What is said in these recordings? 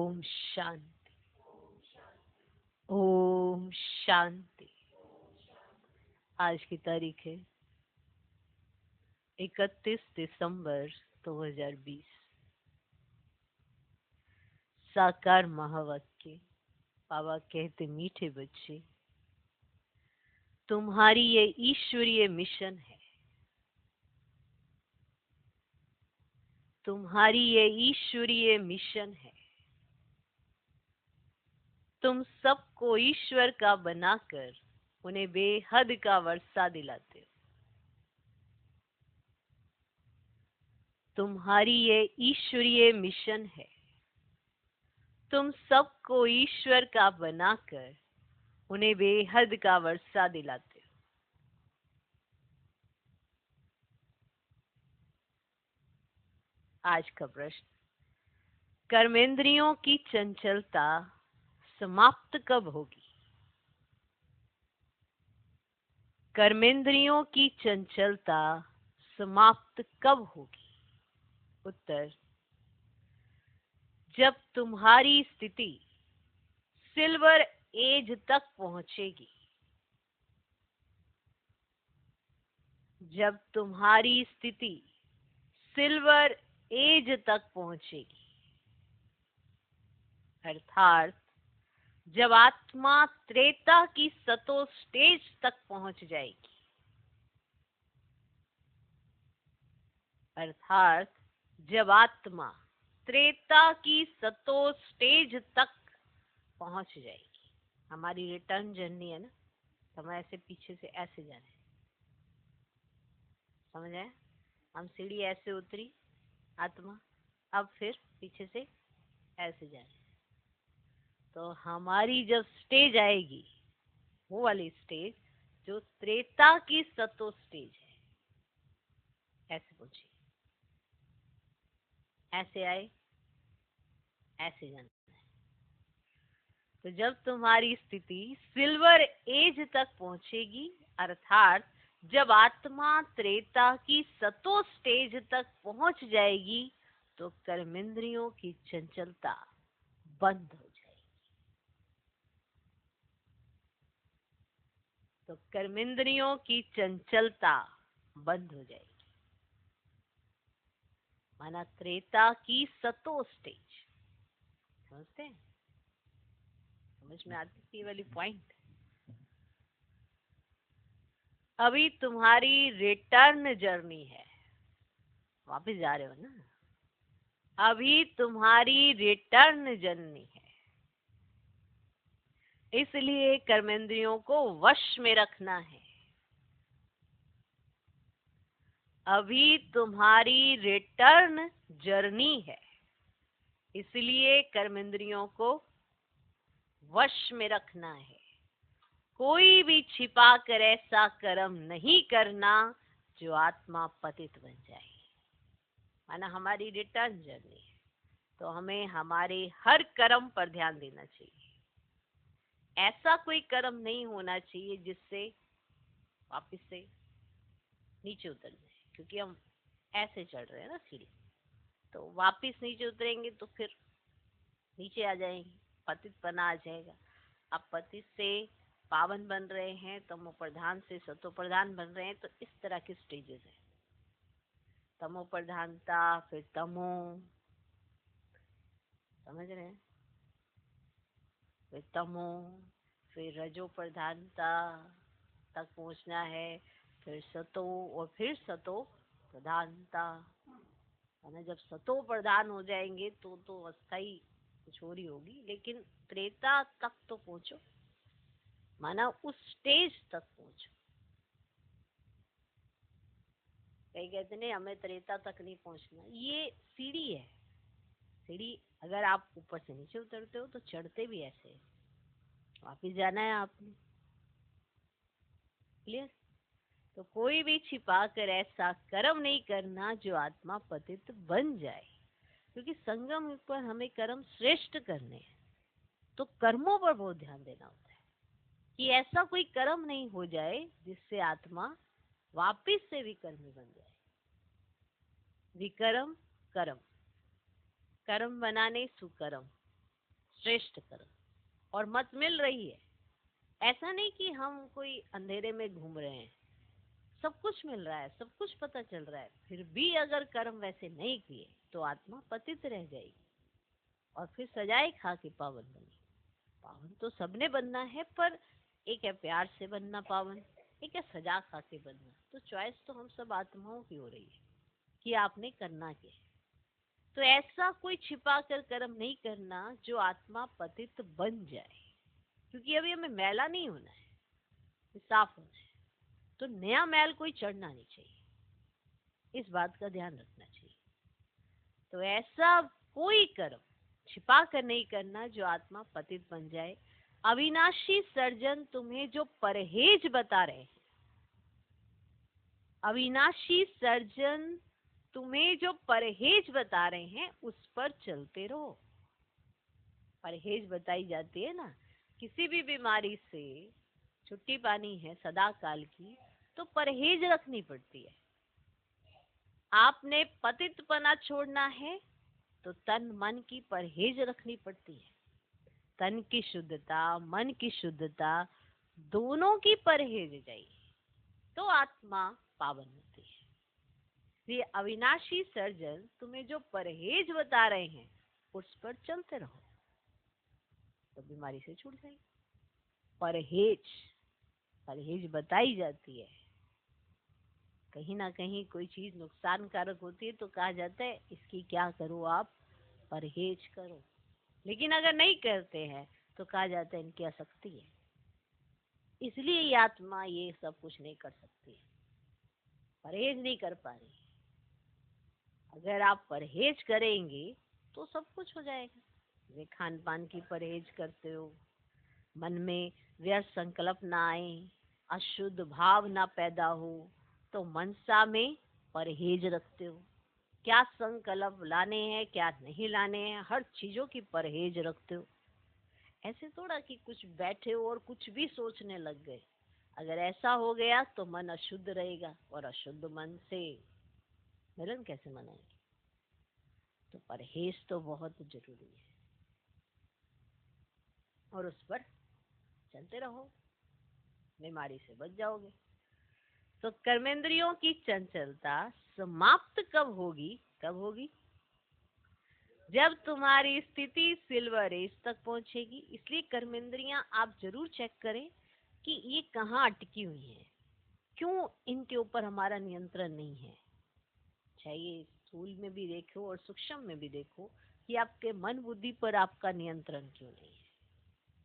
ओम शांति। ओम शांति। आज की तारीख है 31 दिसंबर 2020। साकार महावाक्य। बाबा कहते, मीठे बच्चे, तुम्हारी ये ईश्वरीय मिशन है। तुम्हारी ये ईश्वरीय मिशन है। तुम सबको ईश्वर का बनाकर उन्हें बेहद का वर्षा दिलाते हो। तुम्हारी ये ईश्वरीय मिशन है। तुम सबको ईश्वर का बनाकर उन्हें बेहद का वर्षा दिलाते हो। आज का प्रश्न, कर्मेंद्रियों की चंचलता समाप्त कब होगी? कर्मेंद्रियों की चंचलता समाप्त कब होगी? उत्तर, जब तुम्हारी स्थिति सिल्वर एज तक पहुंचेगी। जब तुम्हारी स्थिति सिल्वर एज तक पहुंचेगी, अर्थात जब आत्मा त्रेता की सतो स्टेज तक पहुंच जाएगी, अर्थात जब आत्मा त्रेता की सतो स्टेज तक पहुंच जाएगी। हमारी रिटर्न जर्नी है ना, तो हम ऐसे पीछे से ऐसे जा रहे हैं, समझ आए? हम सीढ़ी ऐसे उतरी आत्मा, अब फिर पीछे से ऐसे जा रहे हैं। तो हमारी जब स्टेज आएगी, वो वाली स्टेज जो त्रेता की सतो स्टेज है, ऐसे पहुंची, ऐसे आए, ऐसे जाना है। तो जब तुम्हारी स्थिति सिल्वर एज तक पहुंचेगी, अर्थात जब आत्मा त्रेता की सतो स्टेज तक पहुंच जाएगी, तो कर्मेंद्रियों की चंचलता बंद हो जाएगी। तो कर्मेंद्रियों की चंचलता बंद हो जाएगी, माना त्रेता की सतो स्टेज। समझते हैं? समझ में आती है वाली पॉइंट? अभी तुम्हारी रिटर्न जर्नी है, वापस जा रहे हो ना। अभी तुम्हारी रिटर्न जर्नी है, इसलिए कर्मेंद्रियों को वश में रखना है। अभी तुम्हारी रिटर्न जर्नी है, इसलिए कर्मेंद्रियों को वश में रखना है। कोई भी छिपा कर ऐसा कर्म नहीं करना जो आत्मा पतित बन जाए। माना हमारी रिटर्न जर्नी है, तो हमें हमारे हर कर्म पर ध्यान देना चाहिए। ऐसा कोई कर्म नहीं होना चाहिए जिससे वापस से नीचे उतर जाए, क्योंकि हम ऐसे चढ़ रहे हैं ना सीढ़ी, तो वापस नीचे उतरेंगे तो फिर नीचे आ जाएंगे, पतित पना आ जाएगा। अब पतित से पावन बन रहे हैं, तमो प्रधान से सतो प्रधान बन रहे हैं, तो इस तरह के स्टेजेस है। तमो प्रधानता, फिर तमो, समझ रहे हैं? फिर तमो, फिर रजो प्रधानता तक पहुंचना है, फिर सतो, और फिर सतो प्रधानता। है, जब सतो प्रधान हो जाएंगे तो अस्थाई कुछ हो रही होगी, लेकिन त्रेता तक तो पहुंचो, माना उस स्टेज तक पहुंचो। कई कहते नहीं हमें त्रेता तक नहीं पहुंचना, ये सीढ़ी है। सीढ़ी अगर आप ऊपर से नीचे उतरते हो तो चढ़ते भी ऐसे, वापिस जाना है आपने। क्लियर? तो कोई भी छिपा कर ऐसा कर्म नहीं करना जो आत्मा पतित बन जाए, क्योंकि संगम पर हमें कर्म श्रेष्ठ करने हैं, तो कर्मों पर बहुत ध्यान देना होता है कि ऐसा कोई कर्म नहीं हो जाए जिससे आत्मा वापिस से विकर्मी बन जाए। विकर्म कर्म, कर्म बनाने सुकर्म, श्रेष्ठ कर्म, और मत मिल रही है। ऐसा नहीं कि हम कोई अंधेरे में घूम रहे हैं, सब कुछ मिल रहा है, सब कुछ पता चल रहा है, फिर भी अगर कर्म वैसे नहीं किए तो आत्मा पतित रह जाएगी और फिर सजाए खा के पावन बनी। पावन तो सबने बनना है, पर एक है प्यार से बनना पावन, एक है सजा खा के बनना। तो चॉइस तो हम सब आत्माओं की हो रही है कि आपने करना क्या है। तो ऐसा कोई छिपा कर कर्म नहीं करना जो आत्मा पतित बन जाए, क्योंकि अभी हमें मैला नहीं होना है, साफ होना है। तो नया मैल कोई चढ़ना नहीं चाहिए, इस बात का ध्यान रखना चाहिए। तो ऐसा कोई कर्म छिपा कर नहीं करना जो आत्मा पतित बन जाए। अविनाशी सर्जन तुम्हें जो परहेज बता रहे हैं, अविनाशी सर्जन तुम्हें जो परहेज बता रहे हैं उस पर चलते रहो। परहेज बताई जाती है ना, किसी भी बीमारी से छुट्टी पानी है सदा काल की, तो परहेज रखनी पड़ती है। आपने पतितपना छोड़ना है तो तन मन की परहेज रखनी पड़ती है। तन की शुद्धता, मन की शुद्धता, दोनों की परहेज चाहिए तो आत्मा पावन होती है। ये अविनाशी सर्जन तुम्हें जो परहेज बता रहे हैं उस पर चलते रहो, तो बीमारी से छूट जाएगी। परहेज, परहेज बताई जाती है। कहीं ना कहीं कोई चीज नुकसानकारक होती है तो कहा जाता है इसकी क्या करो आप, परहेज करो। लेकिन अगर नहीं करते हैं तो कहा जाता है इनकी आसक्ति है, इसलिए ये आत्मा ये सब कुछ नहीं कर सकती, परहेज नहीं कर पा रही। अगर आप परहेज करेंगे तो सब कुछ हो जाएगा। वे खान पान की परहेज करते हो, मन में व्यर्थ संकल्प ना आए, अशुद्ध भाव ना पैदा हो, तो मनसा में परहेज रखते हो। क्या संकल्प लाने हैं क्या नहीं लाने हैं, हर चीजों की परहेज रखते हो। ऐसे थोड़ा कि कुछ बैठे हो और कुछ भी सोचने लग गए। अगर ऐसा हो गया तो मन अशुद्ध रहेगा, और अशुद्ध मन से मिलन कैसे मनाएंगे। तो परहेज तो बहुत जरूरी है और उस पर चलते रहो, बीमारी से बच जाओगे। तो कर्मेंद्रियों की चंचलता समाप्त कब होगी? कब होगी? जब तुम्हारी स्थिति सिल्वर एज तक पहुंचेगी। इसलिए कर्मेंद्रियां आप जरूर चेक करें कि ये कहाँ अटकी हुई हैं, क्यों इनके ऊपर हमारा नियंत्रण नहीं है। चाहिए स्थूल में भी देखो और सूक्ष्म में भी देखो कि आपके मन बुद्धि पर आपका नियंत्रण क्यों नहीं है।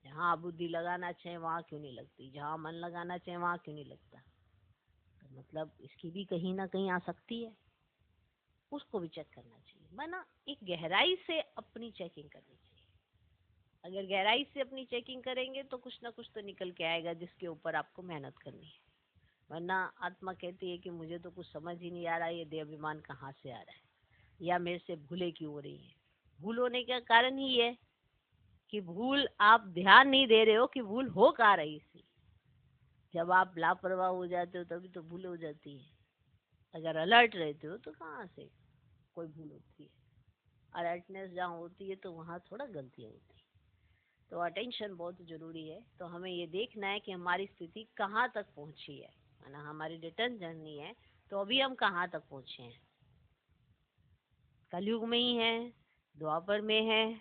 जहाँ आप बुद्धि लगाना चाहे वहां क्यों नहीं लगती, जहाँ मन लगाना चाहे वहां क्यों नहीं लगता। तो मतलब इसकी भी कहीं ना कहीं आसक्ति है, उसको भी चेक करना चाहिए। माना एक गहराई से अपनी चेकिंग करनी चाहिए। अगर गहराई से अपनी चेकिंग करेंगे तो कुछ ना कुछ तो निकल के आएगा जिसके ऊपर आपको मेहनत करनी है। वरना आत्मा कहती है कि मुझे तो कुछ समझ ही नहीं आ रहा, ये देहाभिमान कहाँ से आ रहा है, या मेरे से भूले क्यों हो रही है। भूल होने का कारण ही है कि भूल आप ध्यान नहीं दे रहे हो कि भूल हो कहाँ रही थी। जब आप लापरवाह हो जाते हो तभी तो भूल हो जाती है। अगर अलर्ट रहते हो तो कहाँ से कोई भूल होती है। अलर्टनेस जहाँ होती है तो वहाँ थोड़ा गलतियाँ होती है। तो अटेंशन बहुत जरूरी है। तो हमें ये देखना है कि हमारी स्थिति कहाँ तक पहुँची है, ना हमारी रिटर्न जर्नी है। तो अभी हम कहाँ तक पहुँचे हैं? कलयुग में ही है, द्वापर में है,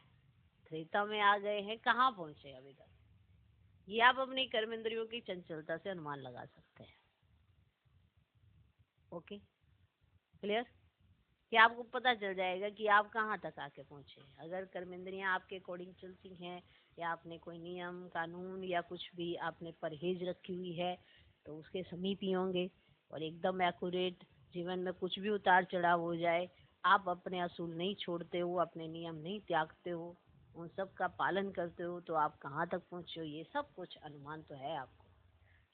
त्रेता में आ गए हैं, कहाँ पहुँचे अभी तक? ये आप अपनी कर्मेंद्रियों की चंचलता से अनुमान लगा सकते हैं। Okay, clear? कि आपको पता चल जाएगा कि आप कहाँ तक आके पहुँचे। अगर कर्मेंद्रियाँ आपके अकॉर्डिंग चलती हैं, या आपने कोई नियम कानून या कुछ भी आपने परहेज रखी हुई है तो उसके समीप ही होंगे। और एकदम एक्यूरेट, जीवन में कुछ भी उतार चढ़ाव हो जाए आप अपने असूल नहीं छोड़ते हो, अपने नियम नहीं त्यागते हो, उन सब का पालन करते हो, तो आप कहाँ तक पहुँचे हो ये सब कुछ अनुमान तो है आपको।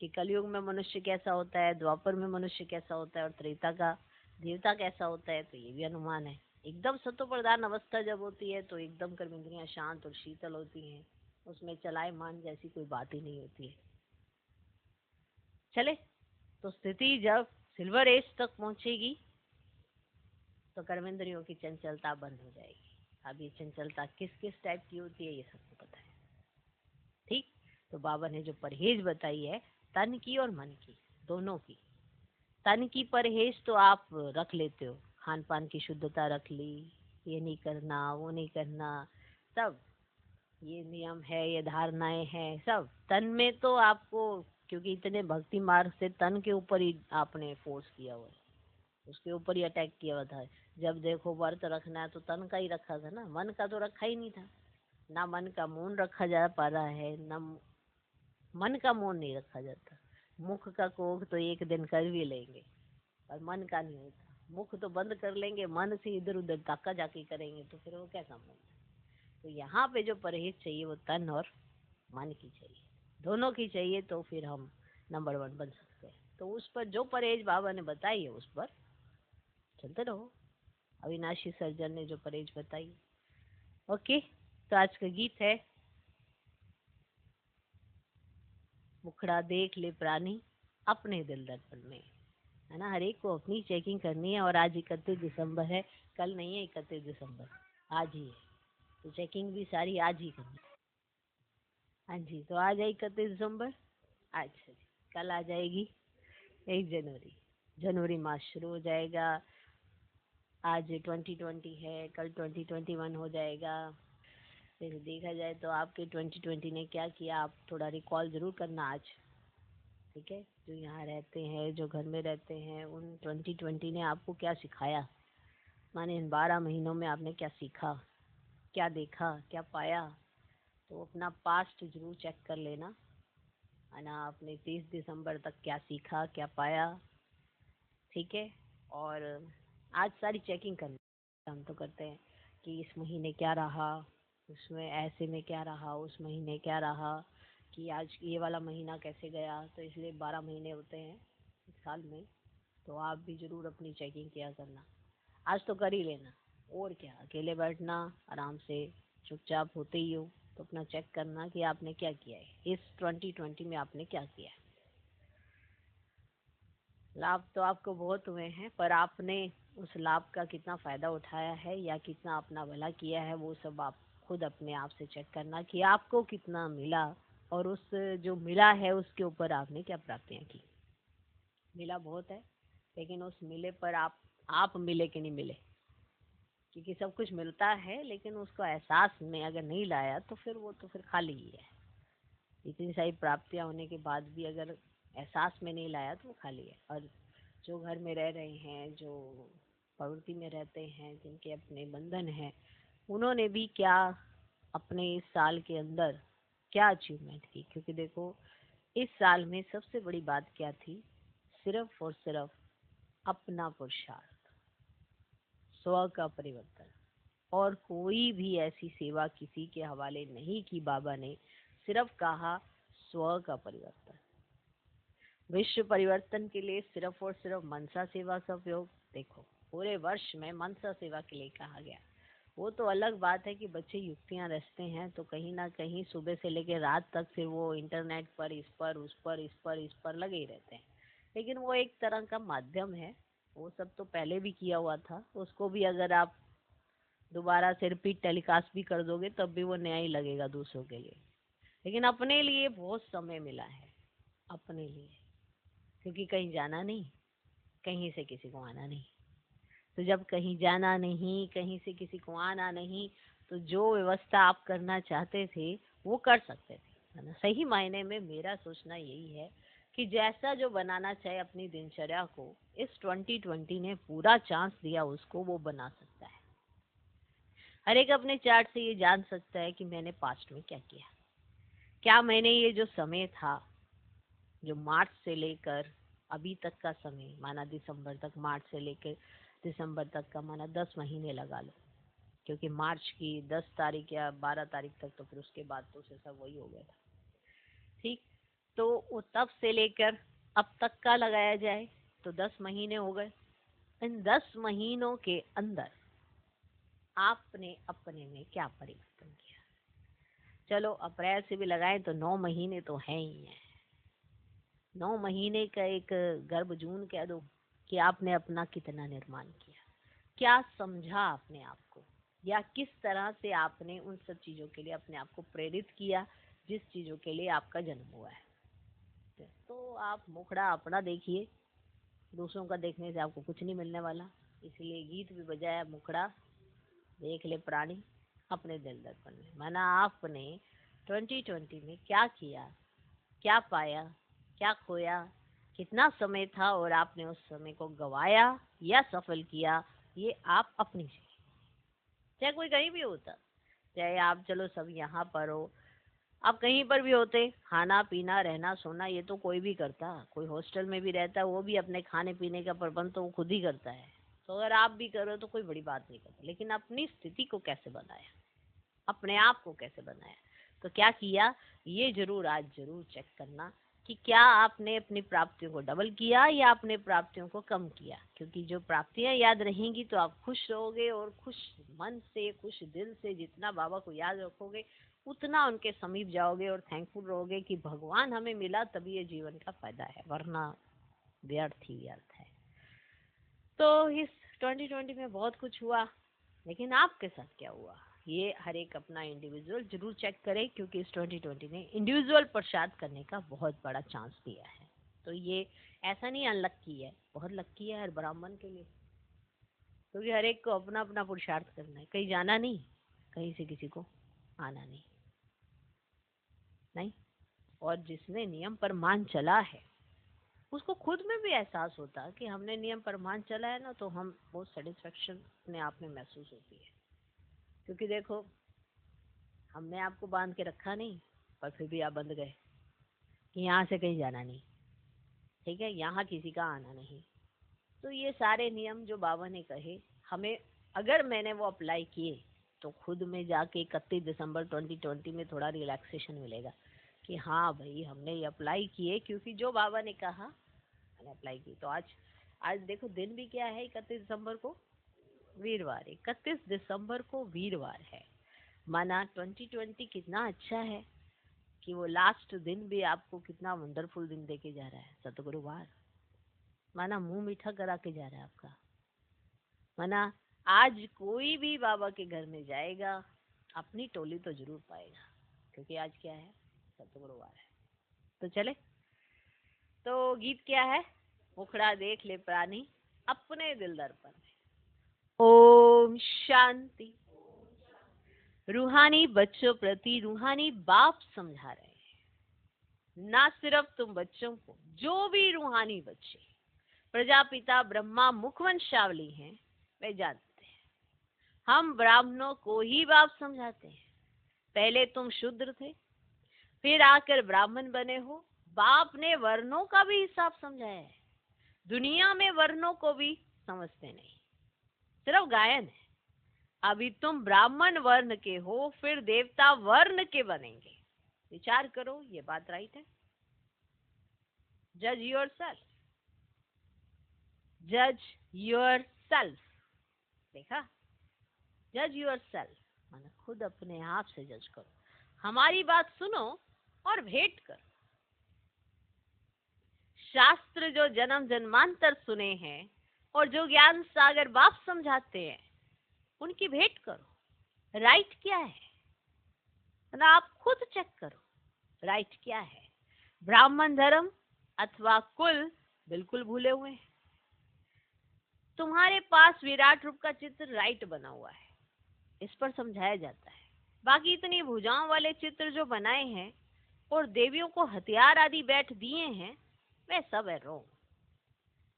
कि कलयुग में मनुष्य कैसा होता है, द्वापर में मनुष्य कैसा होता है, और त्रेता का देवता कैसा होता है, तो ये भी अनुमान है। एकदम सत्व प्रधान अवस्था जब होती है तो एकदम कर्मेंद्रियां शांत और शीतल होती हैं, उसमें चलायमान जैसी कोई बात ही नहीं होती है। चले, तो स्थिति जब सिल्वर एज तक पहुंचेगी तो कर्मेंद्रियों की चंचलता बंद हो जाएगी। अब ये चंचलता किस किस टाइप की होती है ये सबको पता है। ठीक, तो बाबा ने जो परहेज बताई है तन की और मन की, दोनों की। तन की परहेज तो आप रख लेते हो, खान पान की शुद्धता रख ली, ये नहीं करना वो नहीं करना, सब ये नियम है, ये धारणाएं हैं, सब तन में तो आपको, क्योंकि इतने भक्ति मार्ग से तन के ऊपर ही आपने फोर्स किया हुआ है, उसके ऊपर ही अटैक किया हुआ था। जब देखो व्रत रखना है तो तन का ही रखा था ना, मन का तो रखा ही नहीं था। ना मन का मौन रखा जा पा रहा है, ना मन का मौन नहीं रखा जाता। मुख का कोख तो एक दिन कर भी लेंगे, पर मन का नहीं होता। मुख तो बंद कर लेंगे, मन से इधर उधर ताका जाकी करेंगे तो फिर वो क्या काम होगा। तो यहाँ पे जो परहेज चाहिए वो तन और मन की चाहिए, दोनों की चाहिए, तो फिर हम नंबर 1 बन सकते हैं। तो उस पर जो परहेज बाबा ने बताई है उस पर चलते रहो। अविनाशी सर्जन ने जो परहेज बताई। ओके, तो आज का गीत है मुखड़ा देख ले प्राणी अपने दिल दर्पण में, है ना। हर एक को अपनी चेकिंग करनी है। और आज 31 दिसंबर है, कल नहीं है 31 दिसंबर, आज ही है। तो चेकिंग भी सारी आज ही करनी है। हाँ जी, तो आज है 31 दिसंबर। अच्छा जी, कल आ जाएगी 1 जनवरी। जनवरी मास शुरू हो जाएगा। आज 2020 है, कल 2021 हो जाएगा। फिर देखा जाए तो आपके 2020 ने क्या किया, आप थोड़ा रिकॉल जरूर करना आज। ठीक है, जो यहाँ रहते हैं, जो घर में रहते हैं, उन 2020 ने आपको क्या सिखाया, माने इन 12 महीनों में आपने क्या सीखा, क्या देखा, क्या पाया। तो अपना पास्ट जरूर चेक कर लेना, है ना। आपने 30 दिसंबर तक क्या सीखा, क्या पाया। ठीक है, और आज सारी चेकिंग करना हम तो करते हैं कि इस महीने क्या रहा, उसमें ऐसे में क्या रहा, उस महीने क्या रहा, कि आज ये वाला महीना कैसे गया। तो इसलिए 12 महीने होते हैं इस साल में। तो आप भी जरूर अपनी चेकिंग किया करना, आज तो कर ही लेना। और क्या, अकेले बैठना आराम से, चुपचाप होते ही हो, तो अपना चेक करना कि आपने क्या किया है इस 2020 में, आपने क्या किया है। लाभ तो आपको बहुत हुए हैं, पर आपने उस लाभ का कितना फायदा उठाया है या कितना अपना भला किया है, वो सब आप खुद अपने आप से चेक करना कि आपको कितना मिला, और उस जो मिला है उसके ऊपर आपने क्या प्राप्तियां की। मिला बहुत है, लेकिन उस मिले पर आप मिले कि नहीं मिले, क्योंकि सब कुछ मिलता है लेकिन उसको एहसास में अगर नहीं लाया तो फिर वो तो फिर खाली ही है। इतनी सारी प्राप्तियां होने के बाद भी अगर एहसास में नहीं लाया तो वो खाली है। और जो घर में रह रहे हैं, जो प्रवृत्ति में रहते हैं, जिनके अपने बंधन हैं, उन्होंने भी क्या अपने इस साल के अंदर क्या अचीवमेंट की। क्योंकि देखो, इस साल में सबसे बड़ी बात क्या थी, सिर्फ और सिर्फ अपना पुरुषार्थ, स्व का परिवर्तन। और कोई भी ऐसी सेवा किसी के हवाले नहीं की बाबा ने, सिर्फ कहा स्व का परिवर्तन। विश्व परिवर्तन के लिए सिर्फ और सिर्फ मनसा सेवा का उपयोग। देखो, पूरे वर्ष में मनसा सेवा के लिए कहा गया। वो तो अलग बात है कि बच्चे युक्तियां रचते हैं, तो कहीं ना कहीं सुबह से लेकर रात तक फिर वो इंटरनेट पर इस पर उस पर इस पर लगे ही रहते हैं। लेकिन वो एक तरह का माध्यम है, वो सब तो पहले भी किया हुआ था। उसको भी अगर आप दोबारा से रिपीट टेलीकास्ट भी कर दोगे तब भी वो नया ही लगेगा दूसरों के लिए। लेकिन अपने लिए बहुत समय मिला है, अपने लिए, क्योंकि कहीं जाना नहीं, कहीं से किसी को आना नहीं। तो जब कहीं जाना नहीं, कहीं से किसी को आना नहीं, तो जो व्यवस्था आप करना चाहते थे वो कर सकते थे, है ना। सही मायने में मेरा सोचना यही है कि जैसा जो बनाना चाहे अपनी दिनचर्या को, इस 2020 ने पूरा चांस दिया उसको, वो बना सकता है। हर एक अपने चार्ट से ये जान सकता है कि मैंने पास्ट में क्या किया, क्या मैंने ये जो समय था, जो मार्च से लेकर अभी तक का समय, माना दिसंबर तक, मार्च से लेकर दिसंबर तक का माना 10 महीने लगा लो, क्योंकि मार्च की 10 तारीख या 12 तारीख तक तो फिर उसके बाद तो सब वही हो गया था। ठीक, तो वो तब से लेकर अब तक का लगाया जाए तो 10 महीने हो गए। इन 10 महीनों के अंदर आपने अपने में क्या परिवर्तन किया। चलो अप्रैल से भी लगाएं तो 9 महीने तो हैं ही हैं। 9 महीने का एक गर्भ जून कह दो कि आपने अपना कितना निर्माण किया, क्या समझा आपने आपको, या किस तरह से आपने उन सब चीजों के लिए अपने आप को प्रेरित किया जिस चीजों के लिए आपका जन्म हुआ है। तो आप मुखड़ा अपना देखिए, दूसरों का देखने से आपको कुछ नहीं मिलने वाला। इसलिए गीत भी बजाया, मुखड़ा देख ले प्राणी अपने दिल दर्पण में। माना आपने 2020 में क्या किया, क्या पाया, क्या खोया, कितना समय था और आपने उस समय को गवाया या सफल किया, ये आप अपनी से, चाहे कोई कहीं भी होता, चाहे आप चलो सब यहाँ पर हो, आप कहीं पर भी होते, खाना पीना रहना सोना ये तो कोई भी करता। कोई हॉस्टल में भी रहता है, वो भी अपने खाने पीने का प्रबंध तो वो खुद ही करता है। तो अगर आप भी करो तो कोई बड़ी बात नहीं करता, लेकिन अपनी स्थिति को कैसे बनाया, अपने आप को कैसे बनाया, तो क्या किया, ये जरूर आज जरूर चेक करना कि क्या आपने अपनी प्राप्तियों को डबल किया या अपने प्राप्तियों को कम किया। क्योंकि जो प्राप्तियां याद रहेंगी तो आप खुश रहोगे, और खुश मन से, खुश दिल से जितना बाबा को याद रखोगे उतना उनके समीप जाओगे और थैंकफुल रहोगे कि भगवान हमें मिला तभी ये जीवन का फायदा है, वरना व्यर्थ ही व्यर्थ है। तो इस 2020 में बहुत कुछ हुआ, लेकिन आपके साथ क्या हुआ ये हर एक अपना इंडिविजुअल जरूर चेक करे, क्योंकि इस 2020 ने इंडिविजुअल पुरुषार्थ करने का बहुत बड़ा चांस दिया है। तो ये ऐसा नहीं अनलक्की है, बहुत लक्की है हर ब्राह्मण के लिए, क्योंकि हर एक को अपना अपना पुरुषार्थ करना है, कहीं जाना नहीं, कहीं से किसी को आना नहीं, नहीं। और जिसने नियम पर मान चला है उसको खुद में भी एहसास होता कि हमने नियम पर मान चला है ना, तो हम बहुत सेटिस्फेक्शन अपने आप में महसूस होती है। क्योंकि देखो, हमने आपको बांध के रखा नहीं, पर फिर भी आप बंध गए कि यहाँ से कहीं जाना नहीं, ठीक है, यहाँ किसी का आना नहीं। तो ये सारे नियम जो बाबा ने कहे हमें, अगर मैंने वो अप्लाई किए तो खुद में जाके 31 दिसंबर 2020 में थोड़ा रिलैक्सेशन मिलेगा कि हाँ भाई हमने ये अप्लाई किए, क्योंकि जो बाबा ने कहा मैंने अप्लाई की। तो आज आज देखो दिन भी क्या है, 31 दिसंबर को वीरवार, 31 दिसंबर को वीरवार है। माना 2020 कितना अच्छा है कि वो लास्ट दिन भी आपको कितना वंडरफुल दिन देके जा रहा है, सतगुरुवार। माना मुंह मीठा करा के जा रहा है आपका। माना आज कोई भी बाबा के घर में जाएगा अपनी टोली तो जरूर पाएगा, क्योंकि आज क्या है, सतगुरुवार है। तो चले, तो गीत क्या है, मुखड़ा देख ले प्राणी अपने दिल दर्पण में। ओम शांति। रूहानी बच्चों प्रति रूहानी बाप समझा रहे हैं, ना सिर्फ तुम बच्चों को, जो भी रूहानी बच्चे प्रजापिता ब्रह्मा मुखवंशावली हैं वे जानते हैं, हम ब्राह्मणों को ही बाप समझाते हैं। पहले तुम शूद्र थे, फिर आकर ब्राह्मण बने हो। बाप ने वर्णों का भी हिसाब समझाया है। दुनिया में वर्णों को भी समझते नहीं, सिर्फ गायन है। अभी तुम ब्राह्मण वर्ण के हो, फिर देवता वर्ण के बनेंगे। विचार करो, ये बात राइट है? जज योर सेल्फ, जज योर सेल्फ। देखा, जज योर सेल्फ माना खुद अपने आप से जज करो। हमारी बात सुनो और भेंट करो। शास्त्र जो जन्म जन्मांतर सुने हैं और जो ज्ञान सागर बाप समझाते हैं उनकी भेंट करो। राइट क्या है ना, आप खुद चेक करो राइट क्या है। ब्राह्मण धर्म अथवा कुल बिल्कुल भूले हुए हैं। तुम्हारे पास विराट रूप का चित्र राइट बना हुआ है, इस पर समझाया जाता है। बाकी इतनी भुजाओं वाले चित्र जो बनाए हैं और देवियों को हथियार आदि बैठ दिए हैं, वे सब है रोंग।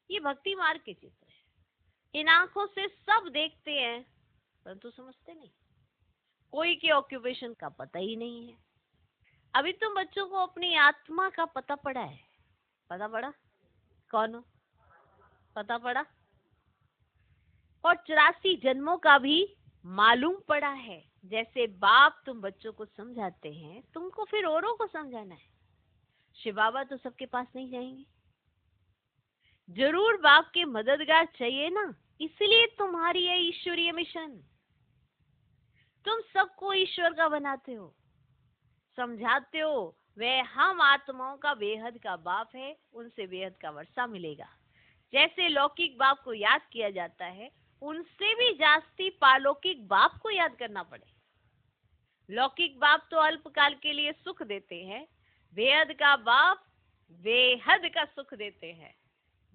ये भक्ति मार्ग के चित्र है। इन आंखों से सब देखते हैं परंतु समझते नहीं। कोई के ऑक्यूपेशन का पता ही नहीं है। अभी तुम बच्चों को अपनी आत्मा का पता पड़ा है? पता पड़ा? कौन हो? पता पड़ा? और 84 जन्मों का भी मालूम पड़ा है। जैसे बाप तुम बच्चों को समझाते हैं, तुमको फिर औरों को समझाना है। शिव बाबा तो सबके पास नहीं जाएंगे, जरूर बाप के मददगार चाहिए ना, इसलिए तुम्हारी ये ईश्वरीय मिशन। तुम सबको ईश्वर का बनाते हो, समझाते हो। वे हम आत्माओं का बेहद का बाप है, उनसे बेहद का वर्षा मिलेगा। जैसे लौकिक बाप को याद किया जाता है, उनसे भी जास्ती पालौकिक बाप को याद करना पड़े। लौकिक बाप तो अल्पकाल के लिए सुख देते हैं, बेहद का बाप बेहद का सुख देते हैं।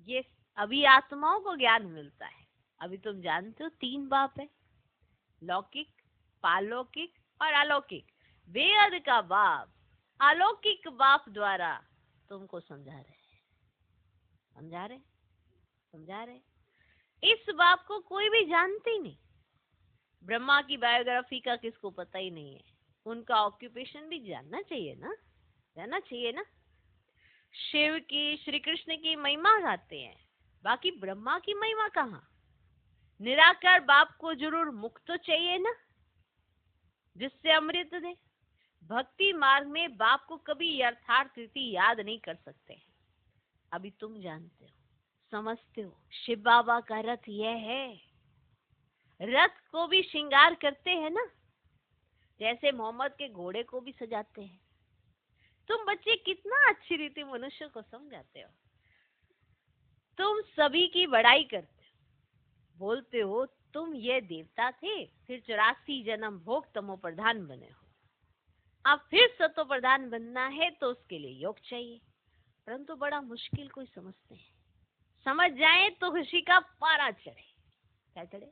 ये अभी आत्माओं को ज्ञान मिलता है। अभी तुम जानते हो 3 बाप है, लौकिक, पालौकिक और अलौकिक। बेहद का बाप अलौकिक बाप द्वारा तुमको समझा रहे। इस बाप को कोई भी जानते ही नहीं। ब्रह्मा की बायोग्राफी का किसको पता ही नहीं है। उनका ऑक्यूपेशन भी जानना चाहिए ना। शिव की, श्री कृष्ण की महिमा गाते हैं, बाकी ब्रह्मा की महिमा कहाँ। निराकार बाप को जरूर मुख तो चाहिए ना, जिससे अमृत दे। भक्ति मार्ग में बाप को कभी यथार्थ रीति याद नहीं कर सकते। अभी तुम जानते हो, समझते हो, शिव बाबा का रथ यह है। रथ को भी श्रृंगार करते हैं ना, जैसे मोहम्मद के घोड़े को भी सजाते हैं। तुम बच्चे कितना अच्छी रीति मनुष्य को समझाते हो। तुम सभी की बड़ाई करते हो, बोलते हो तुम ये देवता थे, फिर 84 जन्म भोग तमो प्रधान बने हो, अब फिर सतो प्रधान बनना है तो उसके लिए योग चाहिए। परंतु बड़ा मुश्किल कोई समझते हैं। समझ जाए तो खुशी का पारा चढ़े। क्या चढ़े?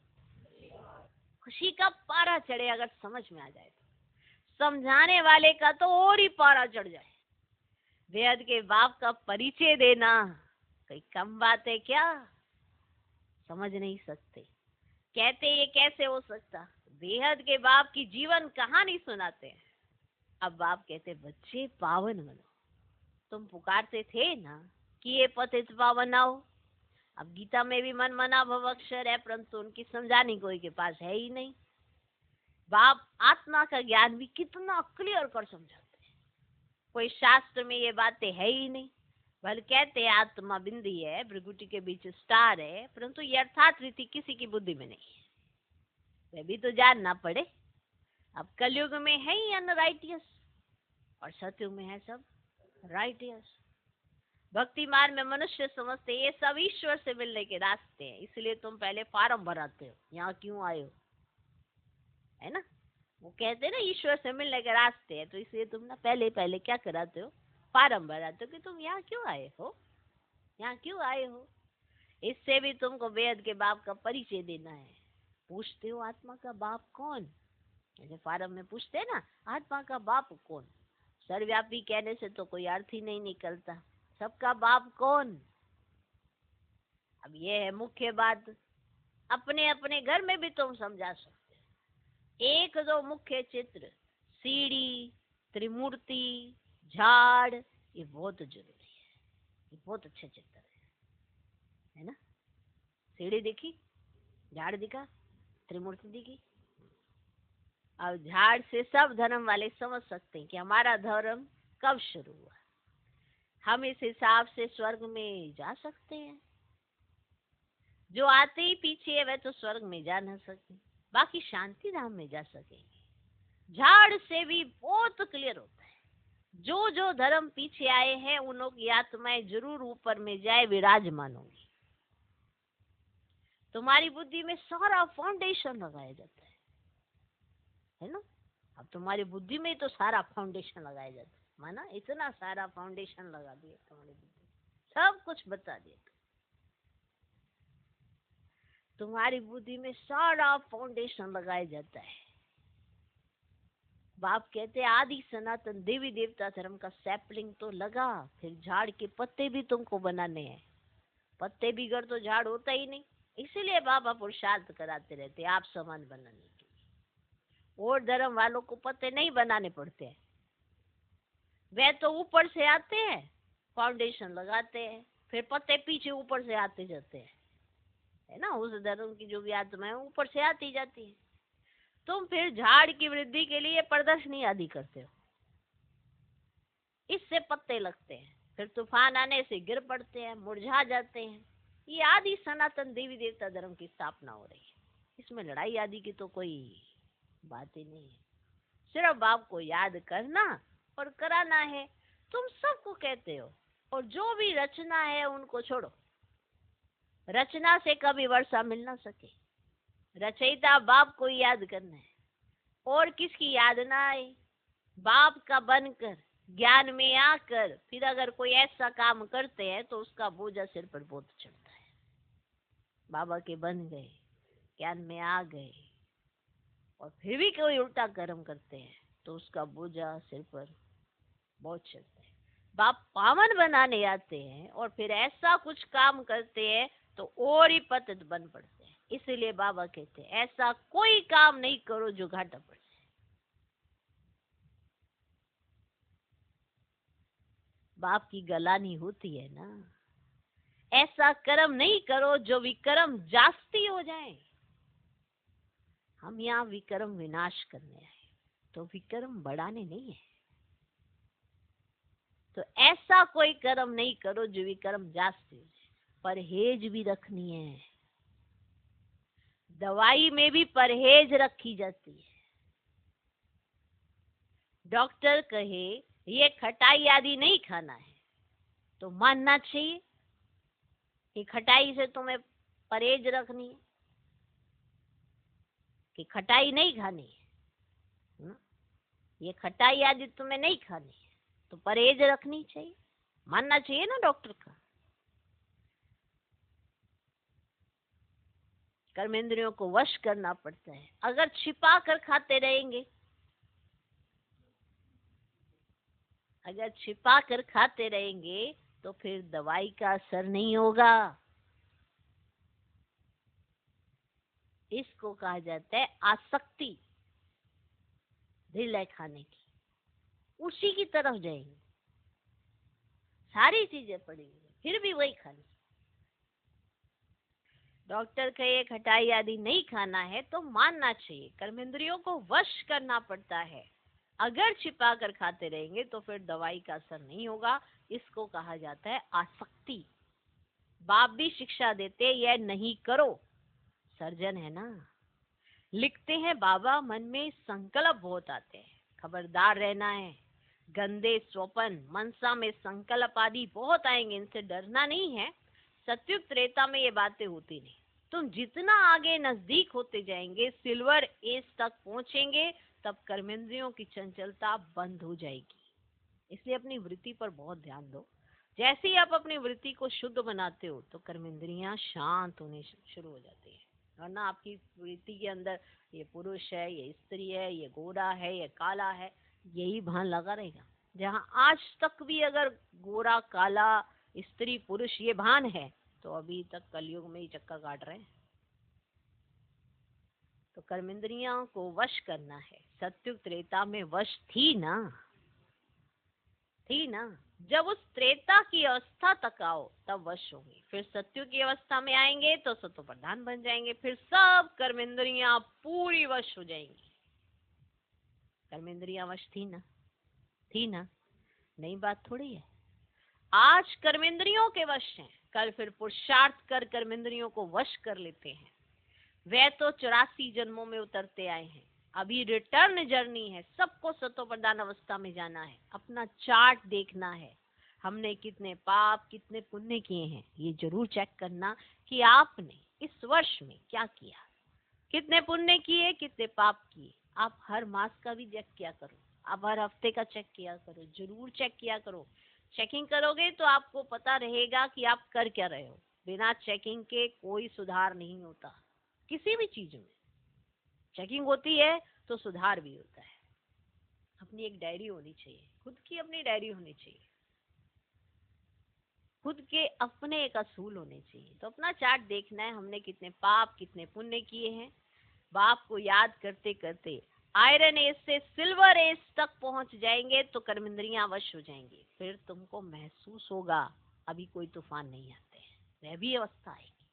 खुशी का पारा चढ़े। अगर समझ में आ जाए तो समझाने वाले का तो और ही पारा चढ़ जाए। बेहद के बाप का परिचय देना कोई कम बात है क्या? समझ नहीं सकते। कहते ये कैसे हो सकता? बेहद के बाप की जीवन कहानी सुनाते हैं। अब बाप कहते बच्चे पावन बनो। तुम पुकारते थे ना कि ये पतित पावन आओ। अब गीता में भी मन मना भव अक्षर है, परंतु उनकी समझाने कोई के पास है ही नहीं। बाप आत्मा का ज्ञान भी कितना क्लियर कर समझाते हैं। कोई शास्त्र में ये बातें है ही नहीं। बल कहते आत्मा बिंदी है, भृगुटी के बीच स्टार है, परंतु यथार्थ रीति किसी की बुद्धि में नहीं है। वह भी तो जानना पड़े। अब कलयुग में है ही अनराइटियस और सतयुग में है सब राइटियस। भक्ति मार्ग में मनुष्य समझते ये सब ईश्वर से मिलने के रास्ते हैं, इसलिए तुम पहले फार्म भराते हो, यहाँ क्यों आए हो, है ना। वो कहते हैं ना ईश्वर से मिलने के रास्ते हैं, तो इसलिए तुम ना पहले क्या कराते हो, फार्म भराते हो कि तुम यहाँ क्यों आए हो। इससे भी तुमको बेहद के बाप का परिचय देना है। पूछते हो आत्मा का बाप कौन? जैसे फार्म में पूछते हैं ना, आत्मा का बाप कौन? सर्वव्यापी कहने से तो कोई अर्थ ही नहीं निकलता। सबका बाप कौन? अब ये है मुख्य बात। अपने अपने घर में भी तुम समझा सकते हो। एक दो मुख्य चित्र, सीढ़ी, त्रिमूर्ति, झाड़, ये बहुत जरूरी है। ये बहुत अच्छे चित्र है ना। सीढ़ी दिखी, झाड़ दिखा, त्रिमूर्ति दिखी। अब झाड़ से सब धर्म वाले समझ सकते हैं कि हमारा धर्म कब शुरू हुआ। हम इस हिसाब से स्वर्ग में जा सकते हैं। जो आते ही पीछे है वह तो स्वर्ग में जा न सके, बाकी शांति धाम में जा सकेंगे। झाड़ से भी बहुत क्लियर होता है। जो जो धर्म पीछे आए हैं उन की आत्माएं जरूर ऊपर में जाए विराजमान होंगी। तुम्हारी बुद्धि में सारा फाउंडेशन लगाया जाता है ना। अब तुम्हारी बुद्धि में तो सारा फाउंडेशन लगाया जाता है, माना इतना सारा फाउंडेशन लगा दिया तुम्हारी बुद्धि, सब कुछ बता दिया। तुम्हारी बुद्धि में सारा फाउंडेशन लगाया जाता है। बाप कहते हैं आदि सनातन देवी देवता धर्म का सैपलिंग तो लगा, फिर झाड़ के पत्ते भी तुमको बनाने हैं। पत्ते बिगड़ तो झाड़ होता ही नहीं, इसीलिए बाबा पुरुषार्थ कराते रहते आप समान बनाने के लिए। और धर्म वालों को पत्ते नहीं बनाने पड़ते हैं, वे तो ऊपर से आते हैं, फाउंडेशन लगाते हैं, फिर पत्ते पीछे ऊपर से आते जाते हैं, है ना। उस धर्म की जो भी आत्मा है ऊपर से आती जाती है। तुम फिर झाड़ की वृद्धि के लिए प्रदर्शनी आदि करते हो, इससे पत्ते लगते हैं, फिर तूफान आने से गिर पड़ते हैं, मुरझा जाते हैं। ये आदि सनातन देवी देवता धर्म की स्थापना हो रही है। इसमें लड़ाई आदि की तो कोई बात ही नहीं है। सिर्फ बाप को याद करना और कराना है। तुम सबको कहते हो, और जो भी रचना है उनको छोड़ो। रचना से कभी वर्षा मिल ना सके, रचयिता बाप को याद करना है और किसकी याद ना आए, बाप का बनकर ज्ञान में आकर फिर अगर कोई ऐसा काम करते हैं तो उसका बोझा सिर पर बहुत चढ़ता है। बाबा के बन गए, ज्ञान में आ गए और फिर भी कोई उल्टा कर्म करते हैं तो उसका बोझा सिर पर बहुत चढ़ता है। बाप पावन बनाने आते हैं और फिर ऐसा कुछ काम करते हैं तो और ही पतित बन पड़ते हैं। इसीलिए बाबा कहते हैं ऐसा कोई काम नहीं करो जो घाटा पड़ जाए। बाप की गलानी होती है ना, ऐसा कर्म नहीं करो जो विक्रम जास्ती हो जाए। हम यहाँ विक्रम विनाश करने आए तो विक्रम बढ़ाने नहीं है। तो ऐसा कोई कर्म नहीं करो जो विक्रम जास्ती हो जाए। परहेज भी रखनी है, दवाई में भी परहेज रखी जाती है। डॉक्टर कहे ये खटाई आदि नहीं खाना है तो मानना चाहिए कि खटाई से तुम्हें परहेज रखनी है, कि खटाई नहीं खानी है, ये खटाई आदि तुम्हें नहीं खानी है तो परहेज रखनी चाहिए, मानना चाहिए ना डॉक्टर का। कर्मेंद्रियों को वश करना पड़ता है। अगर छिपा कर खाते रहेंगे, अगर छिपा कर खाते रहेंगे तो फिर दवाई का असर नहीं होगा। इसको कहा जाता है आसक्ति, दिल है खाने की, उसी की तरफ जाएंगे। सारी चीजें पड़ेंगी फिर भी वही खानी। डॉक्टर कहे खटाई आदि नहीं खाना है तो मानना चाहिए, कर्मेंद्रियों को वश करना पड़ता है। अगर छिपा कर खाते रहेंगे तो फिर दवाई का असर नहीं होगा। इसको कहा जाता है आसक्ति। बाप भी शिक्षा देते यह नहीं करो, सर्जन है ना, लिखते हैं बाबा मन में संकल्प बहुत आते हैं, खबरदार रहना है। गंदे स्वपन मनसा में संकल्प आदि बहुत आएंगे, इनसे डरना नहीं है। सत्युग त्रेता में ये बातें होती नहीं। तुम जितना आगे नजदीक होते जाएंगे, सिल्वर एज तक पहुंचेंगे, तब कर्मेंद्रियों की चंचलता बंद हो जाएगी। इसलिए अपनी वृत्ति पर बहुत ध्यान दो। जैसे ही आप अपनी वृत्ति को शुद्ध बनाते हो तो कर्मेंद्रियां शांत होने शुरू हो जाती है। वरना आपकी वृत्ति के अंदर ये पुरुष है, ये स्त्री है, ये गोरा है, ये काला है, यही भान लगा रहेगा। जहाँ आज तक भी अगर गोरा काला स्त्री पुरुष ये भान है तो अभी तक कलयुग में ही चक्कर काट रहे हैं। तो कर्मेंद्रियों को वश करना है। सत्युग त्रेता में वश थी ना, थी ना। जब उस त्रेता की अवस्था तक आओ तब वश होंगे, फिर सत्युग की अवस्था में आएंगे तो सत्व प्रधान बन जाएंगे, फिर सब कर्मेंद्रियां पूरी वश हो जाएंगी। कर्मेंद्रियां वश थी ना, थी ना, नई बात थोड़ी है। आज कर्मेंद्रियों के वश हैं, कल फिर पुरुषार्थ कर कर्मेंद्रियों को वश कर लेते हैं। वे तो 84 जन्मों में उतरते आए हैं, अभी रिटर्न जर्नी है। सबको सतो प्रधान अवस्था में जाना है। अपना चार्ट देखना है, हमने कितने पाप कितने पुण्य किए हैं, ये जरूर चेक करना कि आपने इस वर्ष में क्या किया, कितने पुण्य किए कितने पाप किए। आप हर मास का भी चेक किया करो, आप हर हफ्ते का चेक किया करो, जरूर चेक किया करो। चेकिंग करोगे तो आपको पता रहेगा कि आप कर क्या रहे हो। बिना चेकिंग के कोई सुधार नहीं होता। किसी भी चीज में चेकिंग होती है तो सुधार भी होता है। अपनी एक डायरी होनी चाहिए, खुद की अपनी डायरी होनी चाहिए, खुद के अपने एक असूल होने चाहिए। तो अपना चार्ट देखना है, हमने कितने पाप कितने पुण्य किए हैं। बाप को याद करते करते आयरन एज से सिल्वर एज तक पहुंच जाएंगे तो कर्मेंद्रियां वश हो जाएंगी। फिर तुमको महसूस होगा अभी कोई तूफान नहीं आते हैं, वह भी अवस्था आएगी।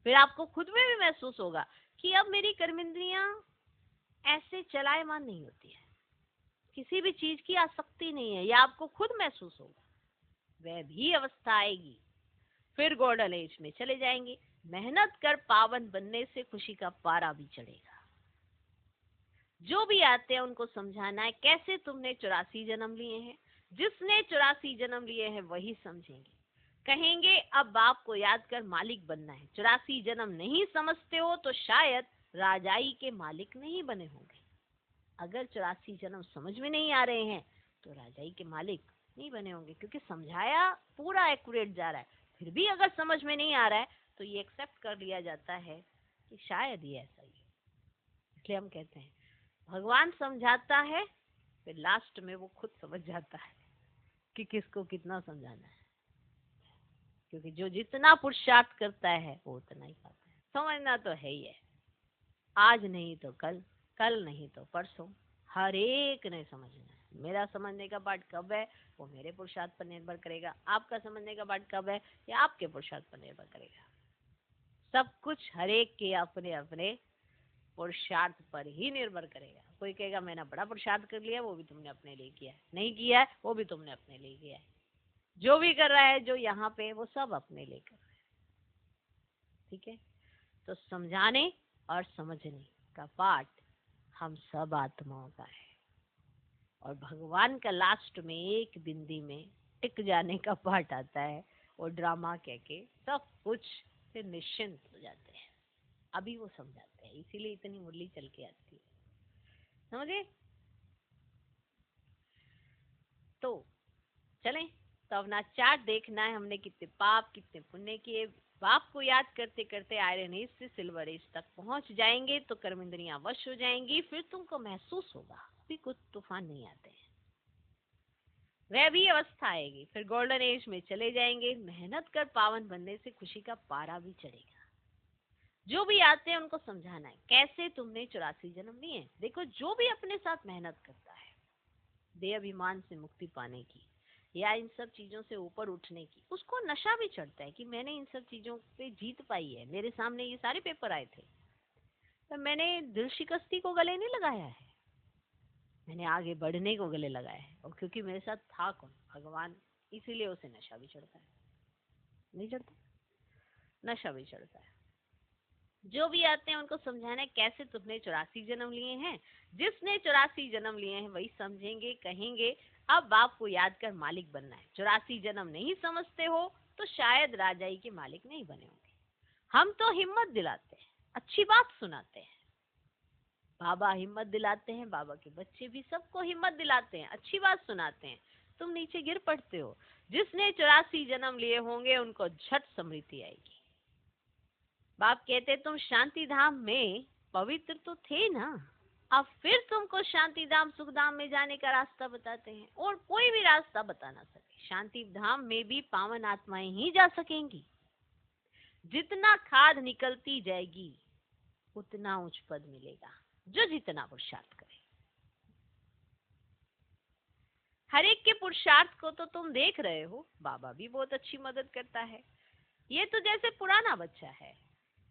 फिर आपको खुद में भी महसूस होगा कि अब मेरी कर्मेंद्रियां ऐसे चलायमान नहीं होती है, किसी भी चीज की आसक्ति नहीं है, यह आपको खुद महसूस होगा। वह भी अवस्था आएगी। फिर गोल्डन एज में चले जाएंगे। मेहनत कर पावन बनने से खुशी का पारा भी चढ़ेगा। जो भी आते हैं उनको समझाना है कैसे तुमने 84 जन्म लिए हैं। जिसने 84 जन्म लिए हैं वही समझेंगे। कहेंगे अब बाप को याद कर मालिक बनना है। 84 जन्म नहीं समझते हो तो शायद राजाई के मालिक नहीं बने होंगे। अगर 84 जन्म समझ में नहीं आ रहे हैं तो राजाई के मालिक नहीं बने होंगे, क्योंकि समझाया पूरा एक्यूरेट जा रहा है। फिर भी अगर समझ में नहीं आ रहा है तो ये एक्सेप्ट कर लिया जाता है कि शायद ये ऐसा ही है। इसलिए हम कहते हैं भगवान समझाता है, फिर लास्ट में वो खुद समझ जाता है कि किसको कितना समझाना है, क्योंकि जो जितना पुरुषार्थ करता है वो उतना ही पाता है। समझना तो है ही है, आज नहीं तो कल, कल नहीं तो परसों, हर एक ने समझना है। मेरा समझने का पार्ट कब है वो मेरे पुरुषार्थ पर निर्भर करेगा, आपका समझने का पार्ट कब है ये आपके पुरुषार्थ पर निर्भर करेगा। सब कुछ हर एक के अपने अपने पुरुषार्थ पर ही निर्भर करेगा। कोई कहेगा मैंने बड़ा पुरुषार्थ कर लिया, वो भी तुमने अपने लिए किया है, नहीं किया है वो भी तुमने अपने लिए किया है। जो भी कर रहा है जो यहाँ पे वो सब अपने लिए कर रहा है। ठीक है, तो समझाने और समझने का पार्ट हम सब आत्माओं का है, और भगवान का लास्ट में एक बिंदी में टिक जाने का पार्ट आता है। वो ड्रामा कह के सब कुछ से निश्चिंत हो जाते हैं। अभी वो समझाते हैं, इसीलिए इतनी मुरली चल के आती है, समझे? तो चलें, तो अपना चार्ट देखना है हमने कितने पाप कितने पुण्य किए। बाप को याद करते करते आयरन एज से सिल्वर एज तक पहुंच जाएंगे तो कर्म इंद्रियां वश हो जाएंगी। फिर तुमको महसूस होगा अभी कुछ तूफान नहीं आते हैं, वह भी अवस्था आएगी। फिर गोल्डन एज में चले जाएंगे, मेहनत कर पावन बनने से खुशी का पारा भी चढ़ेगा। जो भी आते हैं उनको समझाना है कैसे तुमने 84 जन्म लिए। देखो जो भी अपने साथ मेहनत करता है देह अभिमान से मुक्ति पाने की या इन सब चीजों से ऊपर उठने की, उसको नशा भी चढ़ता है कि मैंने इन सब चीजों पे जीत पाई है। मेरे सामने ये सारे पेपर आए थे पर मैंने दिल शिकस्ती को गले नहीं लगाया है, मैंने आगे बढ़ने को गले लगाया है। और क्योंकि मेरे साथ था कौन, भगवान, इसीलिए उसे नशा भी चढ़ता है। नहीं चढ़ता? नशा भी चढ़ता है। जो भी आते हैं उनको समझाना है कैसे तुमने 84 जन्म लिए हैं। जिसने 84 जन्म लिए हैं वही समझेंगे, कहेंगे अब बाप को याद कर मालिक बनना है। 84 जन्म नहीं समझते हो तो शायद राजाई के मालिक नहीं बने होंगे। हम तो हिम्मत दिलाते हैं, अच्छी बात सुनाते हैं, बाबा हिम्मत दिलाते हैं, बाबा के बच्चे भी सबको हिम्मत दिलाते हैं, अच्छी बात सुनाते हैं। तुम नीचे गिर पड़ते हो। जिसने 84 जन्म लिए होंगे उनको झट समृद्धि आएगी। बाप कहते तुम शांति धाम में पवित्र तो थे ना, अब फिर तुमको शांति धाम सुख धाम में जाने का रास्ता बताते हैं, और कोई भी रास्ता बता ना सके। शांति धाम में भी पावन आत्माएं ही जा सकेंगी। जितना खाद निकलती जाएगी उतना उच्च पद मिलेगा, जो जितना पुरुषार्थ करे। हर एक के पुरुषार्थ को तो तुम देख रहे हो, बाबा भी बहुत अच्छी मदद करता है। ये तो जैसे पुराना बच्चा है,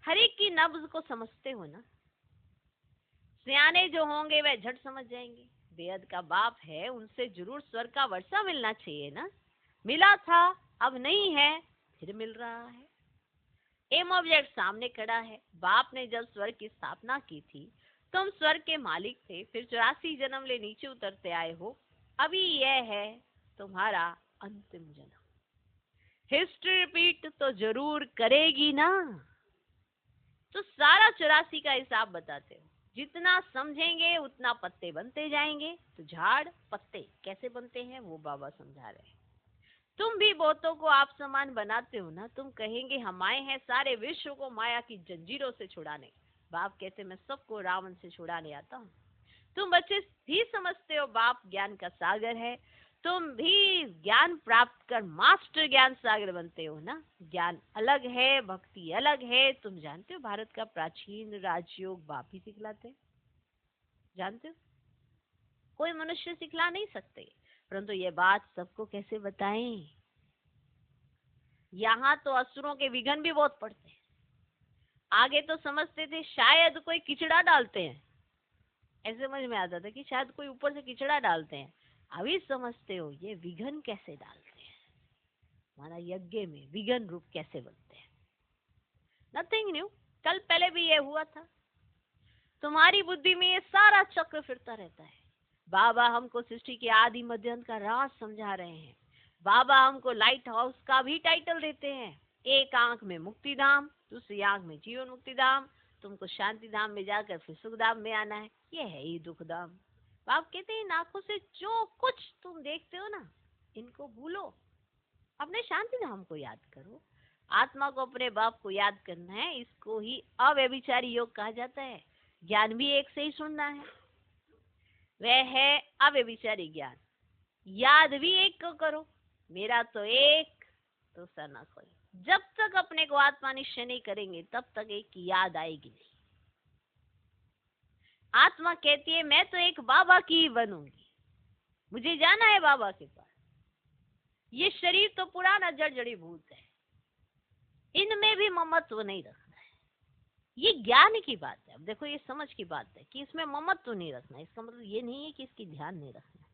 हर एक की नब्ज को समझते हो ना। सियाने जो होंगे वह झट समझ जाएंगे। बेहद का बाप है, उनसे जरूर स्वर्ग का वर्षा मिलना चाहिए ना। मिला था, अब नहीं है, फिर मिल रहा है। एम ऑब्जेक्ट सामने खड़ा है। बाप ने जब स्वर्ग की स्थापना की थी तुम स्वर्ग के मालिक थे, फिर 84 जन्म ले नीचे उतरते आए हो। अभी यह है तुम्हारा अंतिम जन्म। हिस्ट्री रिपीट तो जरूर करेगी ना। तो सारा 84 का हिसाब बताते हो। जितना समझेंगे उतना पत्ते बनते जाएंगे। तो झाड़ पत्ते कैसे बनते हैं वो बाबा समझा रहे हैं। तुम भी बहुतों को आप समान बनाते हो ना। तुम कहेंगे हम आए हैं सारे विश्व को माया की जंजीरों से छुड़ाने। बाप कहते मैं सबको रावण से छुड़ाने आता हूँ। तुम बच्चे भी समझते हो बाप ज्ञान का सागर है। तुम भी ज्ञान प्राप्त कर मास्टर ज्ञान सागर बनते हो ना। ज्ञान अलग है, भक्ति अलग है। तुम जानते हो भारत का प्राचीन राजयोग बाप ही सिखलाते, जानते हो? कोई मनुष्य सिखला नहीं सकते। परंतु ये बात सबको कैसे बताएं? यहाँ तो असुरों के विघन भी बहुत पड़ते हैं। आगे तो समझते थे शायद कोई कीचड़ा डालते हैं, ऐसे समझ में आता था कि शायद कोई ऊपर से कीचड़ा डालते हैं। अभी समझते हो ये विघन कैसे डालते हैं, हमारा यज्ञ में विघन रूप कैसे बनते हैं। नथिंग न्यू, कल पहले भी ये हुआ था। तुम्हारी बुद्धि में ये सारा चक्र फिरता रहता है। बाबा हमको सृष्टि के आदि मध्य अंत का राज समझा रहे हैं। बाबा हमको लाइट हाउस का भी टाइटल देते हैं। एक आंख में मुक्ति धाम, दूसरी आंख में जीवन मुक्ति धाम, तुमको शांति धाम में जाकर फिर सुख धाम में आना है, ये है ही दुख धाम। बाप कहते हैं इन आंखों से जो कुछ तुम देखते हो ना, इनको भूलो, अपने शांति धाम को याद करो। आत्मा को अपने बाप को याद करना है, इसको ही अव्यभिचारी योग कहा जाता है। ज्ञान भी एक से ही सुनना है, वह है अव्यभिचारी ज्ञान। याद भी एक को करो, मेरा तो एक, दूसरा ना कोई। जब तक अपने को आत्मा निश्चय नहीं करेंगे तब तक एक की याद आएगी नहीं। आत्मा कहती है मैं तो एक बाबा की ही बनूंगी, मुझे जाना है बाबा के पास। ये शरीर तो पुराना जड़ जड़ीभूत है, इनमें भी ममत्व नहीं रखना है। ये ज्ञान की बात है। अब देखो ये समझ की बात है कि इसमें ममत्व नहीं रखना, इसका मतलब ये नहीं है कि इसकी ध्यान नहीं रखना,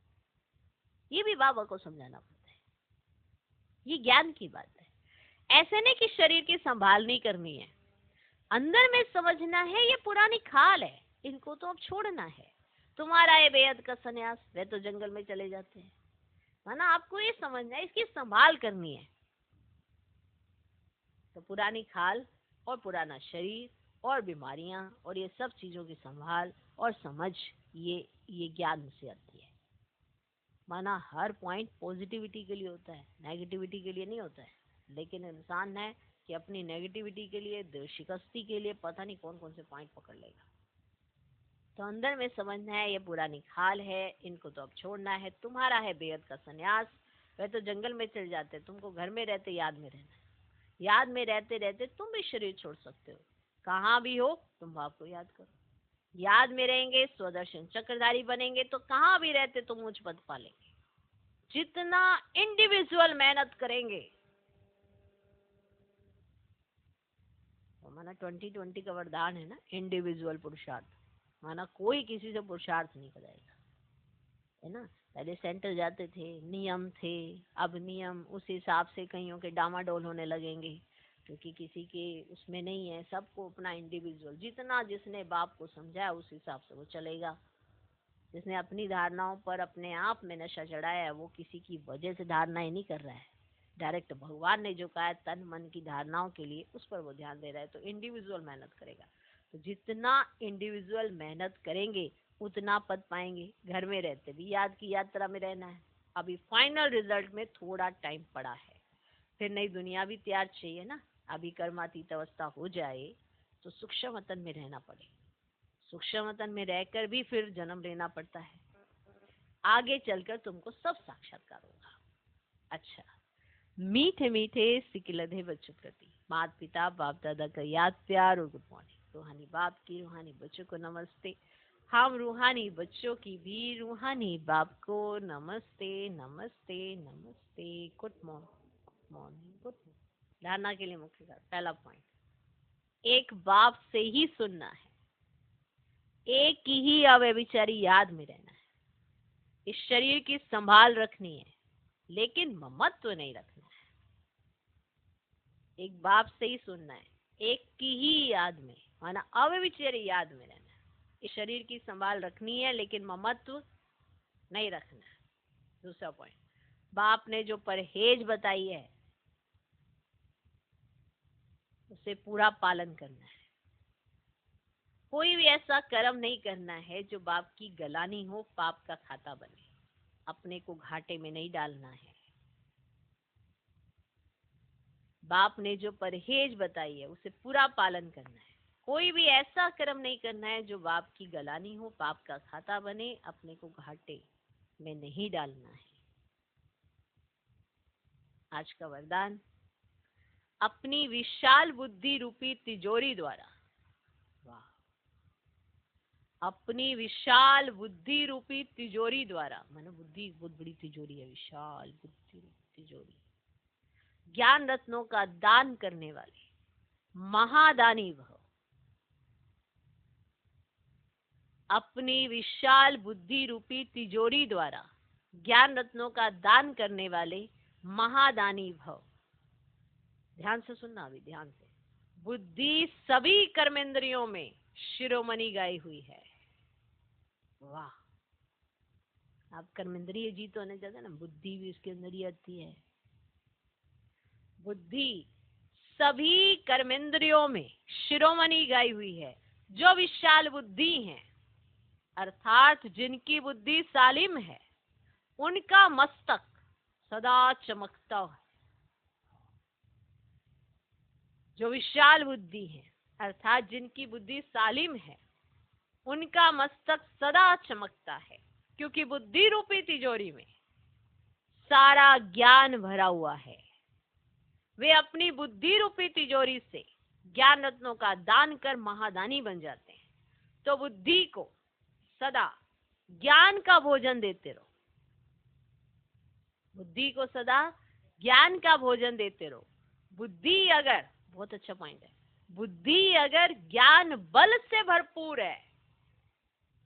ये भी बाबा को समझाना पड़ता है। ये ज्ञान की बात है। ऐसे नहीं कि शरीर की संभाल नहीं करनी है, अंदर में समझना है ये पुरानी खाल है, इनको तो अब छोड़ना है। तुम्हारा ये बेहद का सन्यास, वे तो जंगल में चले जाते हैं, है ना। आपको ये समझना है इसकी संभाल करनी है। तो पुरानी खाल और पुराना शरीर और बीमारियां और ये सब चीजों की संभाल और समझ, ये ज्ञान से आती है। माना हर पॉइंट पॉजिटिविटी के लिए होता है, नेगेटिविटी के लिए नहीं होता है। लेकिन इंसान है कि अपनी नेगेटिविटी के लिए, शिकस्ती के लिए पता नहीं कौन कौन से पॉइंट पकड़ लेगा। तो अंदर में समझना है ये पुरानी खाल है, इनको तो अब छोड़ना है। तुम्हारा है बेहद का सन्यास, वह तो जंगल में चल जाते, तुमको घर में रहते याद में रहना है। याद में रहते रहते तुम भी शरीर छोड़ सकते हो, कहाँ भी हो तुम बाप को याद करो। याद में रहेंगे, स्वदर्शन चक्रधारी बनेंगे, तो कहाँ भी रहते तुम उच्च पद पालेंगे। जितना इंडिविजुअल मेहनत करेंगे, तो माना 2020 का वरदान है ना, इंडिविजुअल पुरुषार्थ। माना कोई किसी से पुरुषार्थ नहीं कराएगा, है ना। पहले सेंटर जाते थे, नियम थे, अब नियम उस हिसाब से कईयों के डामाडोल होने लगेंगे, क्योंकि किसी के उसमें नहीं है। सबको अपना इंडिविजुअल, जितना जिसने बाप को समझा उस हिसाब से वो चलेगा। जिसने अपनी धारणाओं पर अपने आप में नशा चढ़ाया है, वो किसी की वजह से धारणाएं नहीं कर रहा है, डायरेक्ट भगवान ने जो कहा है तन मन की धारणाओं के लिए, उस पर वो ध्यान दे रहा है। तो इंडिविजुअल मेहनत करेगा, तो जितना इंडिविजुअल मेहनत करेंगे उतना पद पाएंगे। घर में रहते भी याद की यात्रा में रहना है। अभी फाइनल रिजल्ट में थोड़ा टाइम पड़ा है, फिर नई दुनिया भी तैयार चाहिए ना। अभी कर्मातीत अवस्था हो जाए तो सूक्ष्म वतन में रहना पड़े, सूक्ष्म वतन में रहकर भी फिर जन्म लेना पड़ता है। आगे चलकर तुमको सब साक्षात्कार होगा। अच्छा, मीठे मीठे सिकिलधे बच्चों प्रति माता पिता बाप दादा का याद, प्यार और गुड मॉर्निंग। रूहानी बाप की रूहानी बच्चों को नमस्ते। हम रूहानी बच्चों की भी रूहानी बाप को नमस्ते नमस्ते नमस्ते। Good morning good morning. धारणा के लिए मुख्य कारण, पहला पॉइंट, एक बाप से ही सुनना है, एक की ही अव्यभिचारी याद में रहना है। इस शरीर की संभाल रखनी है, लेकिन ममत्व नहीं रखना है। एक बाप से ही सुनना है, एक की ही याद में, माना अव्यभिचारी याद में रहना है। इस शरीर की संभाल रखनी है, लेकिन ममत्व नहीं रखना है। दूसरा पॉइंट, बाप ने जो परहेज बताई है उसे पूरा पालन करना है। कोई भी ऐसा कर्म नहीं करना है जो बाप की गलानी हो, पाप का खाता बने। अपने को घाटे में नहीं डालना है। बाप ने जो परहेज बताई है उसे पूरा पालन करना है। कोई भी ऐसा कर्म नहीं करना है जो बाप की गलानी हो, पाप का खाता बने। अपने को घाटे में नहीं डालना है। आज का वरदान, अपनी विशाल बुद्धि रूपी तिजोरी द्वारा, वाह, अपनी विशाल बुद्धि रूपी तिजोरी द्वारा, मानो बुद्धि बहुत बड़ी तिजोरी है, विशाल बुद्धि रूपी तिजोरी, ज्ञान रत्नों का दान करने वाले महादानी भव। अपनी विशाल बुद्धि रूपी तिजोरी द्वारा ज्ञान रत्नों का दान करने वाले महादानी भव। ध्यान से सुनना, अभी ध्यान से। बुद्धि सभी कर्मेंद्रियों में शिरोमणि गाई हुई है। वाह, आप कर्मेंद्रिय जीत होने जाते ना, बुद्धि भी उसके अंदर ही आती है। बुद्धि सभी कर्मेंद्रियों में शिरोमणि गाई हुई है। जो विशाल बुद्धि है, अर्थात जिनकी बुद्धि सालिम है, उनका मस्तक सदा चमकता है। जो विशाल बुद्धि है, अर्थात जिनकी बुद्धि सालिम है, उनका मस्तक सदा चमकता है, क्योंकि बुद्धि रूपी तिजोरी में सारा ज्ञान भरा हुआ है। वे अपनी बुद्धि रूपी तिजोरी से ज्ञान रत्नों का दान कर महादानी बन जाते हैं। तो बुद्धि को सदा ज्ञान का भोजन देते रहो। बुद्धि को सदा ज्ञान का भोजन देते रहो। बुद्धि अगर, बहुत अच्छा पॉइंट है, बुद्धि अगर ज्ञान बल से भरपूर है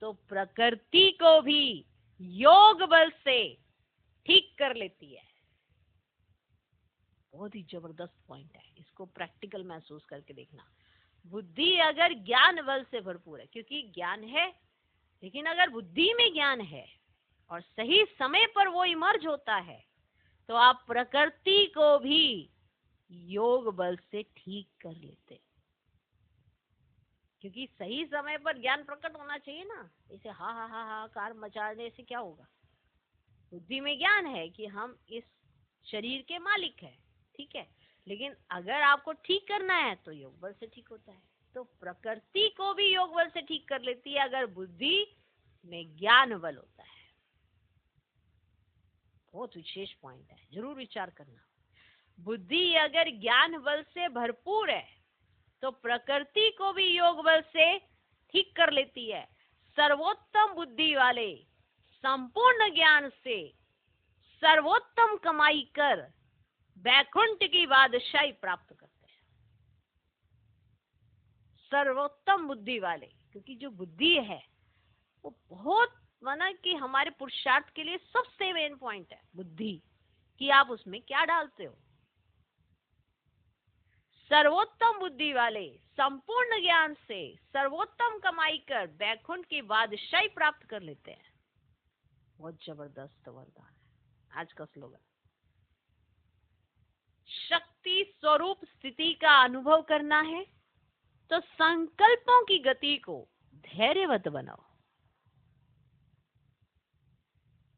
तो प्रकृति को भी योग बल से ठीक कर लेती है। बहुत ही जबरदस्त पॉइंट है, इसको प्रैक्टिकल महसूस करके देखना। बुद्धि अगर ज्ञान बल से भरपूर है, क्योंकि ज्ञान है, लेकिन अगर बुद्धि में ज्ञान है और सही समय पर वो इमर्ज होता है, तो आप प्रकृति को भी योग बल से ठीक कर लेते। क्योंकि सही समय पर ज्ञान प्रकट होना चाहिए ना। इसे हा हा हा हा कार मचाने से क्या होगा? बुद्धि में ज्ञान है कि हम इस शरीर के मालिक हैं, ठीक है, लेकिन अगर आपको ठीक करना है तो योग बल से ठीक होता है। तो प्रकृति को भी योग बल से ठीक कर लेती है अगर बुद्धि में ज्ञान बल होता है। बहुत विशेष पॉइंट है, जरूर विचार करना। बुद्धि अगर ज्ञान बल से भरपूर है तो प्रकृति को भी योग बल से ठीक कर लेती है। सर्वोत्तम बुद्धि वाले संपूर्ण ज्ञान से सर्वोत्तम कमाई कर वैकुंठ की बादशाही प्राप्त करते हैं। सर्वोत्तम बुद्धि वाले, क्योंकि जो बुद्धि है वो बहुत माना कि हमारे पुरुषार्थ के लिए सबसे मेन पॉइंट है बुद्धि, कि आप उसमें क्या डालते हो। सर्वोत्तम बुद्धि वाले संपूर्ण ज्ञान से सर्वोत्तम कमाई कर वैकुंठ की बादशाही प्राप्त कर लेते हैं। बहुत जबरदस्त वरदान है आज का स्लोगन। शक्ति स्वरूप स्थिति का अनुभव करना है तो संकल्पों की गति को धैर्यवत बनाओ।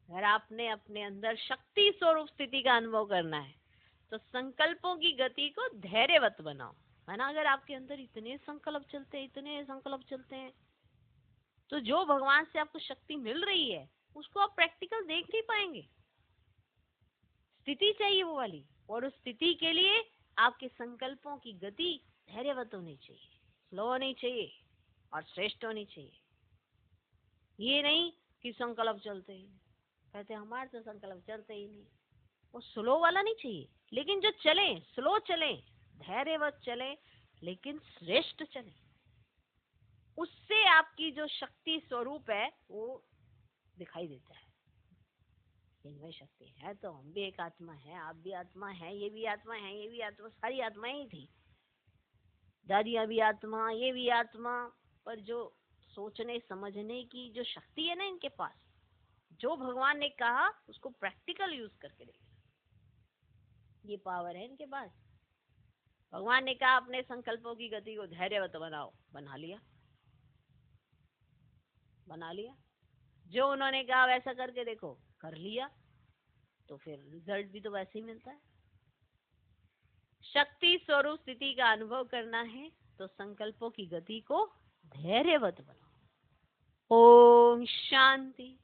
अगर आपने अपने अंदर शक्ति स्वरूप स्थिति का अनुभव करना है तो संकल्पों की गति को धैर्यवत बनाओ। है ना, अगर आपके अंदर इतने संकल्प चलते हैं तो जो भगवान से आपको शक्ति मिल रही है उसको आप प्रैक्टिकल देख नहीं पाएंगे। स्थिति चाहिए वो वाली, और उस स्थिति के लिए आपके संकल्पों की गति धैर्यवत होनी चाहिए, स्लो होनी चाहिए और श्रेष्ठ होनी चाहिए। ये नहीं कि संकल्प चलते ही कहते हमारे तो संकल्प चलते ही नहीं, वो स्लो वाला नहीं चाहिए। लेकिन जो चले, स्लो चले, धैर्यवत चले, लेकिन श्रेष्ठ चले, उससे आपकी जो शक्ति स्वरूप है वो दिखाई देता है। इनमें शक्ति है तो हम भी एक आत्मा है, आप भी आत्मा है, ये भी आत्मा है, ये भी आत्मा, सारी आत्माएं ही थी। दादियां भी आत्मा, ये भी आत्मा, पर जो सोचने समझने की जो शक्ति है ना इनके पास, जो भगवान ने कहा उसको प्रैक्टिकल यूज करके देखना, ये पावर है इनके पास। भगवान ने कहा अपने संकल्पों की गति को धैर्यवत बनाओ, बना लिया। जो उन्होंने कहा वैसा करके देखो, कर लिया, तो फिर रिजल्ट भी तो वैसे ही मिलता है। शक्ति स्वरूप स्थिति का अनुभव करना है तो संकल्पों की गति को धैर्यवत बनाओ। ओम शांति।